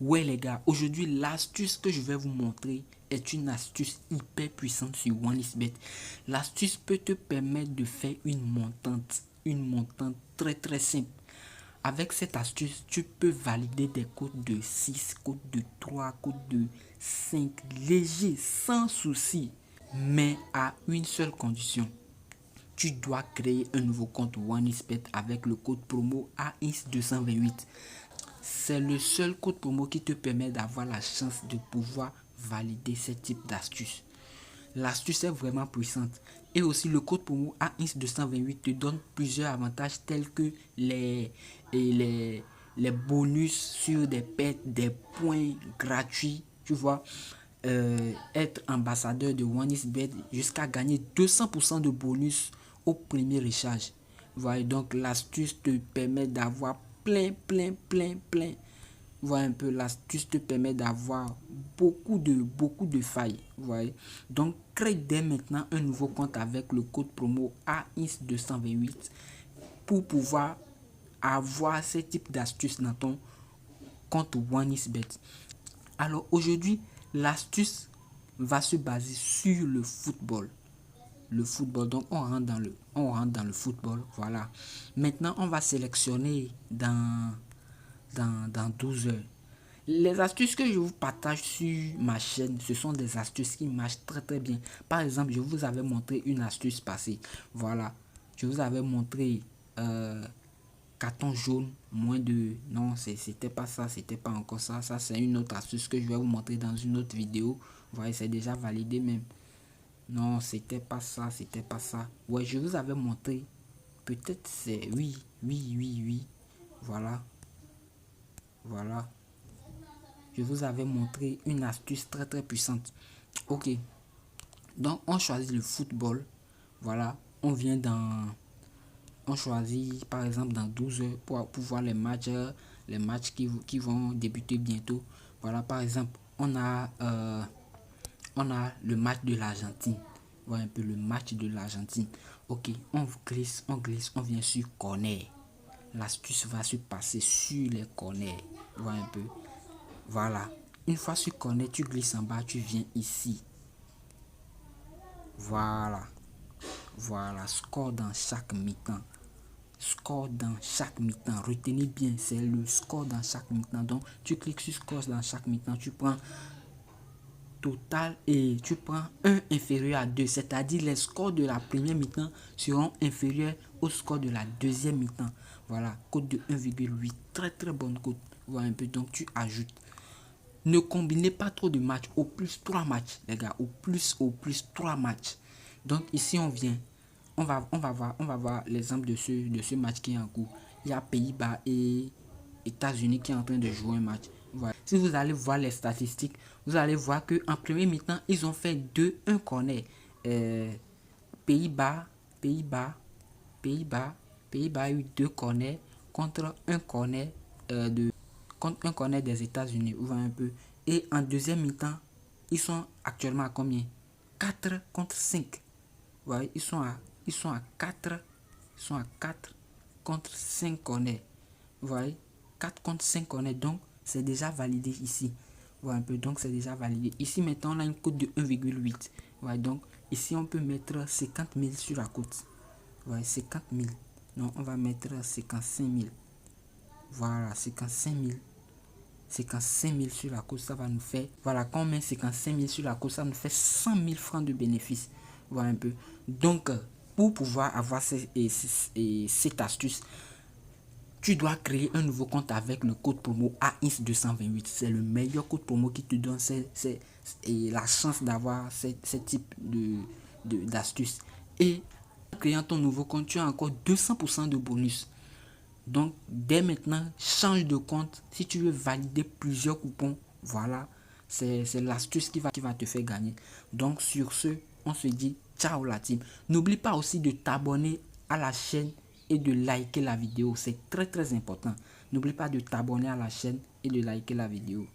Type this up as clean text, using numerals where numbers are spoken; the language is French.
Ouais les gars, aujourd'hui l'astuce que je vais vous montrer est une astuce hyper puissante sur OneXBet. L'astuce peut te permettre de faire une montante très simple. Avec cette astuce, tu peux valider des codes de 6, codes de 3, codes de 5 légers sans souci. Mais à une seule condition. Tu dois créer un nouveau compte OneXBet avec le code promo AIS228. C'est le seul code promo qui te permet d'avoir la chance de pouvoir valider ce type d'astuce. L'astuce est vraiment puissante. Et aussi le code promo AIS228 te donne plusieurs avantages tels que les bonus sur des pertes, des points gratuits. Tu vois, être ambassadeur de OneXBet jusqu'à gagner 200% de bonus au premier échange. Voilà, donc l'astuce te permet d'avoir plein. Voilà un peu, l'astuce te permet d'avoir beaucoup de failles. Voyez. Donc crée dès maintenant un nouveau compte avec le code promo AIS228 pour pouvoir avoir ce type d'astuce dans ton compte OneXBet. Alors aujourd'hui, l'astuce va se baser sur le football. Le football, donc on rentre dans le football, voilà. Maintenant, on va sélectionner dans 12 heures. Les astuces que je vous partage sur ma chaîne, ce sont des astuces qui marchent très bien. Par exemple, je vous avais montré une astuce passée. Voilà, je vous avais montré carton jaune, moins de... Non, c'était pas ça, c'était pas encore ça. Ça, c'est une autre astuce que je vais vous montrer dans une autre vidéo. Vous voyez, c'est déjà validé même. Non, c'était pas ça, c'était pas ça. Ouais, je vous avais montré. Peut-être c'est... Oui. Voilà. Voilà. Je vous avais montré une astuce très puissante. Ok. Donc, on choisit le football. Voilà. On vient dans... On choisit, par exemple, dans 12 heures pour voir les matchs qui vont débuter bientôt. Voilà, par exemple, on a le match de l'Argentine. Voilà un peu le match de l'Argentine. Ok, on glisse, on vient sur corner. L'astuce va se passer sur les corners. Voilà un peu. Voilà. Une fois sur corner, tu glisses en bas, tu viens ici. Voilà. Voilà. Score dans chaque mi-temps. Score dans chaque mi-temps. Retenez bien, c'est le score dans chaque mi-temps. Donc, tu cliques sur score dans chaque mi-temps. Tu prends total et tu prends 1 inférieur à 2. C'est-à-dire les scores de la première mi-temps seront inférieurs au score de la deuxième mi-temps. Voilà. Code de 1,8. Très bonne code. Voilà un peu. Donc, tu ajoutes. Ne combinez pas trop de matchs, au plus 3 matchs, les gars, au plus 3 matchs. Donc ici on vient, on va voir l'exemple de ce match qui est en cours. Il y a Pays-Bas et États-Unis qui est en train de jouer un match. Voilà. Si vous allez voir les statistiques, vous allez voir que en premier mi-temps, ils ont fait 2-1 corner. Pays-Bas a eu 2 corners contre un corner des États-Unis. Vous voyez un peu. Et en deuxième mi-temps, ils sont actuellement à combien? 4 contre 5. Vous voyez, ils sont à 4. Ils sont à 4 contre 5 corners. Vous voyez, 4 contre 5 corners. Donc, c'est déjà validé ici. Vous voyez un peu. Donc, c'est déjà validé. Ici, maintenant, on a une cote de 1,8. Vous voyez, donc, ici, on peut mettre 50 000 sur la cote. Vous voyez, 50 000. Non, on va mettre 55 000. Voilà, 55 000. 55 000 sur la course, ça va nous faire, voilà, quand on met 55 000 sur la course, ça nous fait 100 000 francs de bénéfice. Voilà un peu. Donc, pour pouvoir avoir cette astuce, tu dois créer un nouveau compte avec le code promo AIS228. C'est le meilleur code promo qui te donne la chance d'avoir ce type d'astuce. Et en créant ton nouveau compte, tu as encore 200% de bonus. Donc, dès maintenant, change de compte. Si tu veux valider plusieurs coupons, voilà, c'est l'astuce qui va te faire gagner. Donc, sur ce, on se dit ciao la team. N'oublie pas aussi de t'abonner à la chaîne et de liker la vidéo. C'est très important. N'oublie pas de t'abonner à la chaîne et de liker la vidéo.